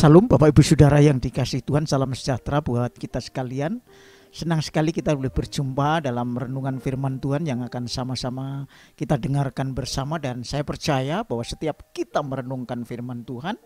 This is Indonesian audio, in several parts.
Salam Bapak Ibu Saudara yang dikasihi Tuhan, salam sejahtera buat kita sekalian. Senang sekali kita boleh berjumpa dalam renungan firman Tuhan yang akan sama-sama kita dengarkan bersama. Dan saya percaya bahwa setiap kita merenungkan firman Tuhan,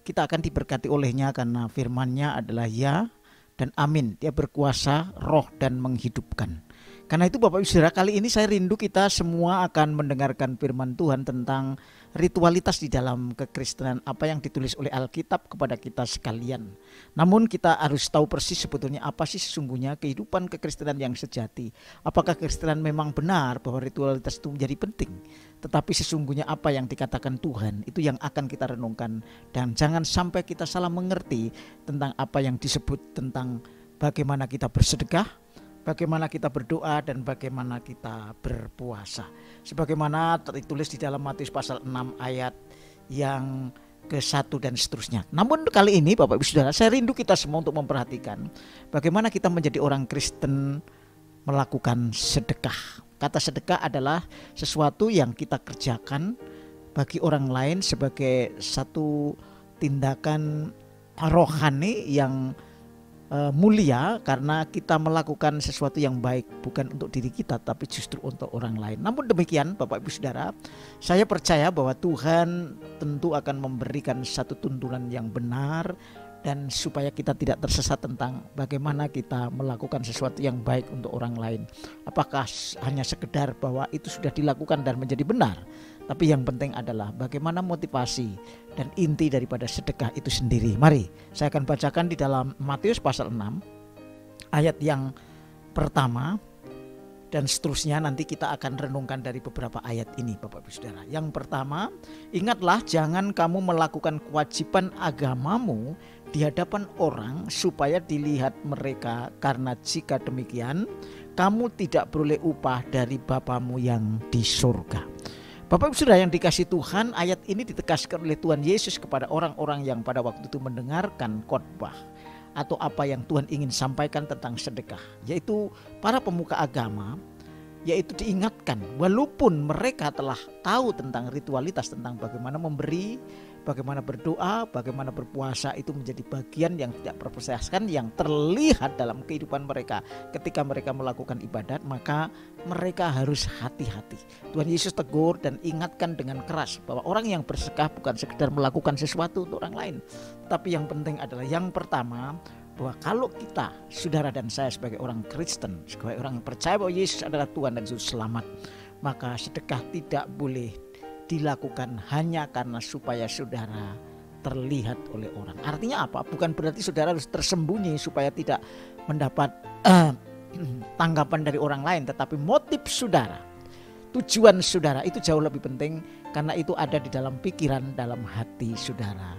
kita akan diberkati olehnya karena firman-Nya adalah ya dan amin. Dia berkuasa, roh dan menghidupkan. Karena itu Bapak Ibu Saudara, kali ini saya rindu kita semua akan mendengarkan firman Tuhan tentang ritualitas di dalam kekristenan, apa yang ditulis oleh Alkitab kepada kita sekalian. Namun kita harus tahu persis sebetulnya apa sih sesungguhnya kehidupan kekristenan yang sejati. Apakah kekristenan memang benar bahwa ritualitas itu menjadi penting? Tetapi sesungguhnya apa yang dikatakan Tuhan itu yang akan kita renungkan. Dan jangan sampai kita salah mengerti tentang apa yang disebut tentang bagaimana kita bersedekah, bagaimana kita berdoa, dan bagaimana kita berpuasa. Sebagaimana tertulis di dalam Matius pasal 6 ayat yang ke-1 dan seterusnya. Namun kali ini Bapak Ibu Saudara, saya rindu kita semua untuk memperhatikan bagaimana kita menjadi orang Kristen melakukan sedekah. Kata sedekah adalah sesuatu yang kita kerjakan bagi orang lain sebagai satu tindakan rohani yang mulia, karena kita melakukan sesuatu yang baik bukan untuk diri kita tapi justru untuk orang lain. Namun demikian Bapak Ibu Saudara, saya percaya bahwa Tuhan tentu akan memberikan satu tuntunan yang benar, dan supaya kita tidak tersesat tentang bagaimana kita melakukan sesuatu yang baik untuk orang lain. Apakah hanya sekedar bahwa itu sudah dilakukan dan menjadi benar, tapi yang penting adalah bagaimana motivasi dan inti daripada sedekah itu sendiri. Mari saya akan bacakan di dalam Matius pasal 6 ayat yang pertama dan seterusnya. Nanti kita akan renungkan dari beberapa ayat ini Bapak Ibu Saudara. Yang pertama, ingatlah jangan kamu melakukan kewajiban agamamu di hadapan orang supaya dilihat mereka, karena jika demikian kamu tidak beroleh upah dari Bapamu yang di surga. Bapak Ibu Saudara yang dikasihi Tuhan, ayat ini ditegaskan oleh Tuhan Yesus kepada orang-orang yang pada waktu itu mendengarkan khotbah atau apa yang Tuhan ingin sampaikan tentang sedekah, yaitu para pemuka agama, yaitu diingatkan walaupun mereka telah tahu tentang ritualitas, tentang bagaimana memberi, bagaimana berdoa, bagaimana berpuasa, itu menjadi bagian yang tidak berproseskan yang terlihat dalam kehidupan mereka ketika mereka melakukan ibadat, maka mereka harus hati-hati. Tuhan Yesus tegur dan ingatkan dengan keras bahwa orang yang bersedekah bukan sekedar melakukan sesuatu untuk orang lain, tapi yang penting adalah yang pertama, bahwa kalau kita, saudara dan saya sebagai orang Kristen, sebagai orang yang percaya bahwa Yesus adalah Tuhan dan Juru Selamat, maka sedekah tidak boleh dilakukan hanya karena supaya saudara terlihat oleh orang. Artinya apa? Bukan berarti saudara harus tersembunyi supaya tidak mendapat tanggapan dari orang lain, tetapi motif saudara, tujuan saudara itu jauh lebih penting, karena itu ada di dalam pikiran, dalam hati saudara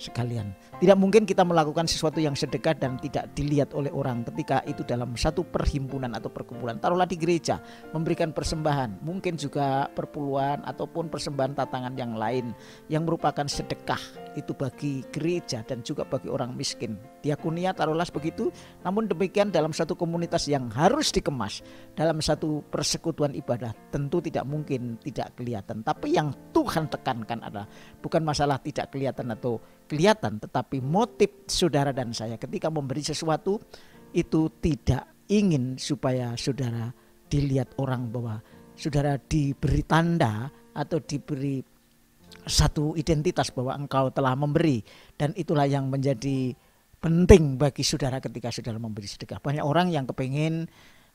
sekalian. Tidak mungkin kita melakukan sesuatu yang sedekah dan tidak dilihat oleh orang ketika itu dalam satu perhimpunan atau perkumpulan. Taruhlah di gereja, memberikan persembahan, mungkin juga perpuluhan ataupun persembahan tatangan yang lain yang merupakan sedekah, itu bagi gereja dan juga bagi orang miskin. Diakonia taruhlah begitu. Namun demikian dalam satu komunitas yang harus dikemas, dalam satu persekutuan ibadah, tentu tidak mungkin tidak kelihatan. Tapi yang Tuhan tekankan adalah bukan masalah tidak kelihatan atau kelihatan, tetapi motif saudara dan saya ketika memberi sesuatu itu tidak ingin supaya saudara dilihat orang bahwa saudara diberi tanda atau diberi satu identitas bahwa engkau telah memberi, dan itulah yang menjadi penting bagi saudara ketika saudara memberi sedekah. Banyak orang yang kepingin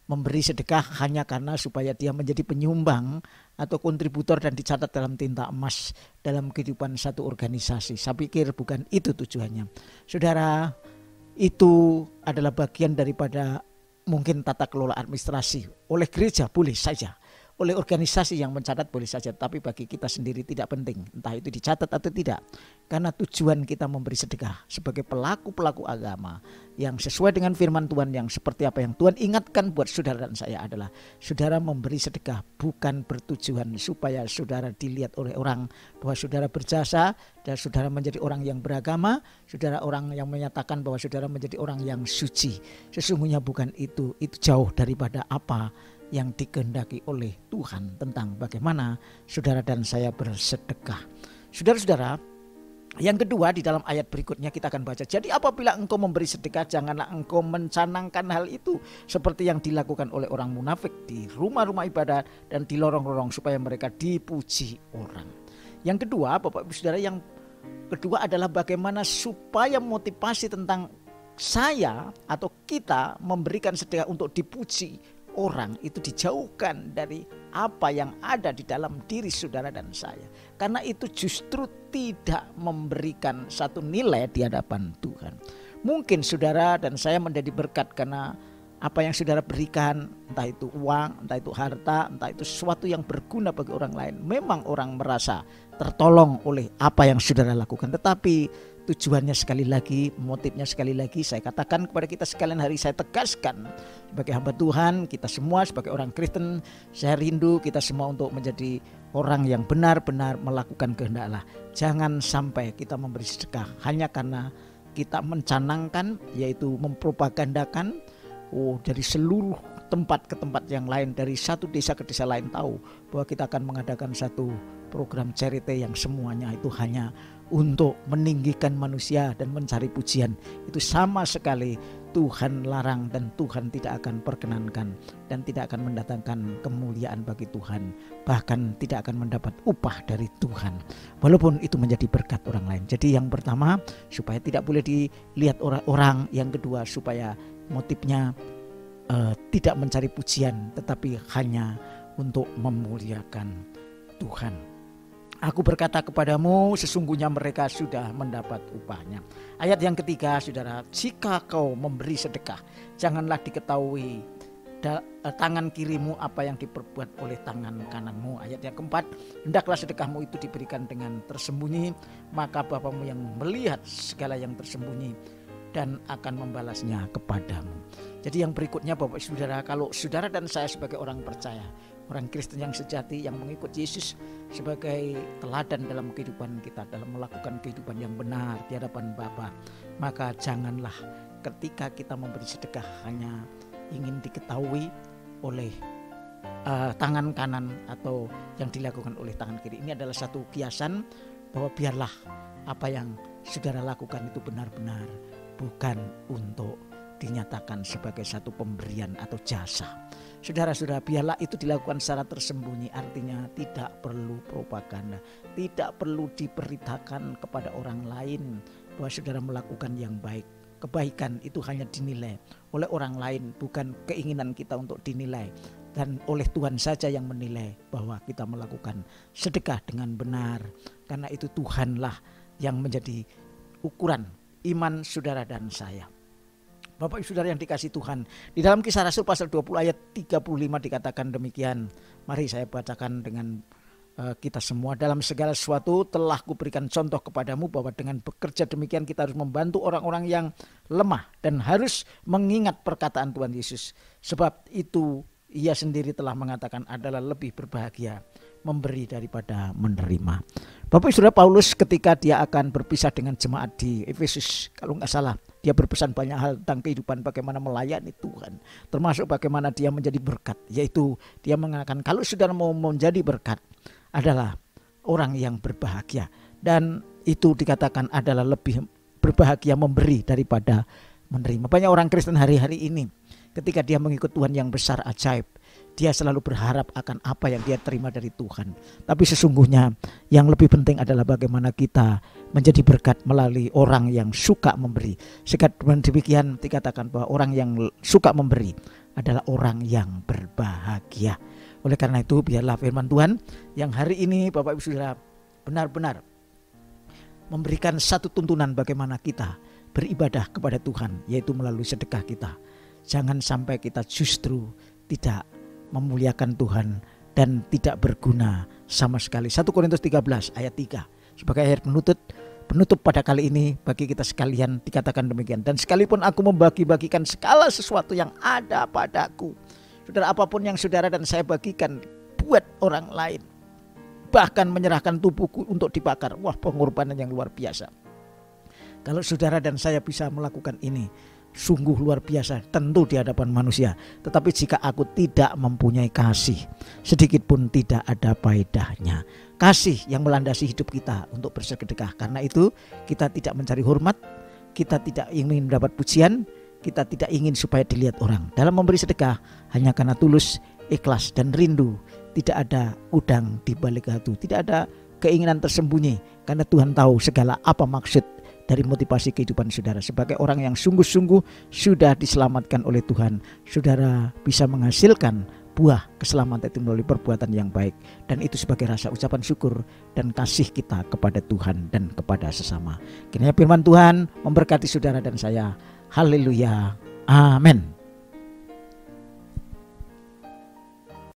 memberi sedekah hanya karena supaya dia menjadi penyumbang atau kontributor dan dicatat dalam tinta emas dalam kehidupan satu organisasi. Saya pikir bukan itu tujuannya. Saudara, itu adalah bagian daripada mungkin tata kelola administrasi. Oleh gereja boleh saja, oleh organisasi yang mencatat boleh saja, tapi bagi kita sendiri tidak penting entah itu dicatat atau tidak, karena tujuan kita memberi sedekah sebagai pelaku-pelaku agama yang sesuai dengan firman Tuhan, yang seperti apa yang Tuhan ingatkan buat saudara dan saya adalah saudara memberi sedekah bukan bertujuan supaya saudara dilihat oleh orang bahwa saudara berjasa dan saudara menjadi orang yang beragama, saudara orang yang menyatakan bahwa saudara menjadi orang yang suci. Sesungguhnya bukan itu jauh daripada apa yang dikehendaki oleh Tuhan tentang bagaimana saudara dan saya bersedekah. Saudara-saudara, Yang kedua, di dalam ayat berikutnya kita akan baca, jadi apabila engkau memberi sedekah, janganlah engkau mencanangkan hal itu seperti yang dilakukan oleh orang munafik di rumah-rumah ibadat dan di lorong-lorong supaya mereka dipuji orang. Yang kedua, Bapak Ibu Saudara, yang kedua adalah bagaimana supaya motivasi tentang saya atau kita memberikan sedekah untuk dipuji orang itu dijauhkan dari apa yang ada di dalam diri saudara dan saya. Karena itu justru tidak memberikan satu nilai di hadapan Tuhan. Mungkin saudara dan saya menjadi berkat karena apa yang saudara berikan, entah itu uang, entah itu harta, entah itu sesuatu yang berguna bagi orang lain. Memang orang merasa tertolong oleh apa yang saudara lakukan. Tetapi tujuannya sekali lagi, motifnya sekali lagi saya katakan kepada kita sekalian hari saya tegaskan sebagai hamba Tuhan, kita semua sebagai orang Kristen, saya rindu kita semua untuk menjadi orang yang benar-benar melakukan kehendak Allah. Jangan sampai kita memberi sedekah hanya karena kita mencanangkan, yaitu mempropagandakan dari seluruh tempat ke tempat yang lain, dari satu desa ke desa lain tahu bahwa kita akan mengadakan satu program charity yang semuanya itu hanya untuk meninggikan manusia dan mencari pujian. Itu sama sekali Tuhan larang dan Tuhan tidak akan perkenankan dan tidak akan mendatangkan kemuliaan bagi Tuhan, bahkan tidak akan mendapat upah dari Tuhan walaupun itu menjadi berkat orang lain. Jadi yang pertama supaya tidak boleh dilihat orang-orang, yang kedua supaya motifnya tidak mencari pujian tetapi hanya untuk memuliakan Tuhan. Aku berkata kepadamu, sesungguhnya mereka sudah mendapat upahnya. Ayat yang ketiga, saudara, jika kau memberi sedekah, janganlah diketahui tangan kirimu apa yang diperbuat oleh tangan kananmu. Ayat yang keempat, hendaklah sedekahmu itu diberikan dengan tersembunyi, maka Bapamu yang melihat segala yang tersembunyi dan akan membalasnya kepadamu. Jadi yang berikutnya Bapak Saudara, kalau saudara dan saya sebagai orang percaya, orang Kristen yang sejati yang mengikut Yesus sebagai teladan dalam kehidupan kita, dalam melakukan kehidupan yang benar di hadapan Bapa, maka janganlah ketika kita memberi sedekah hanya ingin diketahui oleh tangan kanan atau yang dilakukan oleh tangan kiri. Ini adalah satu kiasan bahwa biarlah apa yang saudara lakukan itu benar-benar bukan untuk dinyatakan sebagai satu pemberian atau jasa. Saudara-saudara, biarlah itu dilakukan secara tersembunyi, artinya tidak perlu propaganda, tidak perlu diberitakan kepada orang lain bahwa saudara melakukan yang baik. Kebaikan itu hanya dinilai oleh orang lain, bukan keinginan kita untuk dinilai, dan oleh Tuhan saja yang menilai bahwa kita melakukan sedekah dengan benar. Karena itu Tuhanlah yang menjadi ukuran iman saudara dan saya. Bapak Ibu Saudara yang dikasih Tuhan, di dalam Kisah Rasul pasal 20 ayat 35 dikatakan demikian. Mari saya bacakan dengan kita semua. Dalam segala sesuatu telah kuberikan contoh kepadamu bahwa dengan bekerja demikian kita harus membantu orang-orang yang lemah dan harus mengingat perkataan Tuhan Yesus. Sebab itu ia sendiri telah mengatakan adalah lebih berbahagia memberi daripada menerima. Bapak Saudara, Paulus ketika dia akan berpisah dengan jemaat di Efesus, kalau nggak salah, dia berpesan banyak hal tentang kehidupan bagaimana melayani Tuhan, termasuk bagaimana dia menjadi berkat. Yaitu dia mengatakan kalau saudara mau menjadi berkat adalah orang yang berbahagia, dan itu dikatakan adalah lebih berbahagia memberi daripada menerima. Banyak orang Kristen hari-hari ini ketika dia mengikut Tuhan yang besar ajaib, dia selalu berharap akan apa yang dia terima dari Tuhan. Tapi sesungguhnya yang lebih penting adalah bagaimana kita menjadi berkat melalui orang yang suka memberi. Dengan demikian dikatakan bahwa orang yang suka memberi adalah orang yang berbahagia. Oleh karena itu biarlah firman Tuhan yang hari ini Bapak Ibu Saudara benar-benar memberikan satu tuntunan bagaimana kita beribadah kepada Tuhan, yaitu melalui sedekah kita. Jangan sampai kita justru tidak memuliakan Tuhan dan tidak berguna sama sekali. 1 Korintus 13 ayat 3 sebagai ayat penutup pada kali ini bagi kita sekalian dikatakan demikian. Dan sekalipun aku membagi-bagikan segala sesuatu yang ada padaku, saudara, apapun yang saudara dan saya bagikan buat orang lain, bahkan menyerahkan tubuhku untuk dibakar, wah, pengorbanan yang luar biasa. Kalau saudara dan saya bisa melakukan ini, sungguh luar biasa tentu di hadapan manusia. Tetapi jika aku tidak mempunyai kasih, sedikit pun tidak ada faedahnya. Kasih yang melandasi hidup kita untuk bersedekah. Karena itu kita tidak mencari hormat, kita tidak ingin mendapat pujian, kita tidak ingin supaya dilihat orang. Dalam memberi sedekah hanya karena tulus, ikhlas dan rindu. Tidak ada udang di balik batu, tidak ada keinginan tersembunyi, karena Tuhan tahu segala apa maksud dari motivasi kehidupan saudara. Sebagai orang yang sungguh-sungguh sudah diselamatkan oleh Tuhan, saudara bisa menghasilkan buah keselamatan itu melalui perbuatan yang baik, dan itu sebagai rasa ucapan syukur dan kasih kita kepada Tuhan dan kepada sesama. Kiranya firman Tuhan memberkati saudara dan saya. Haleluya, amin.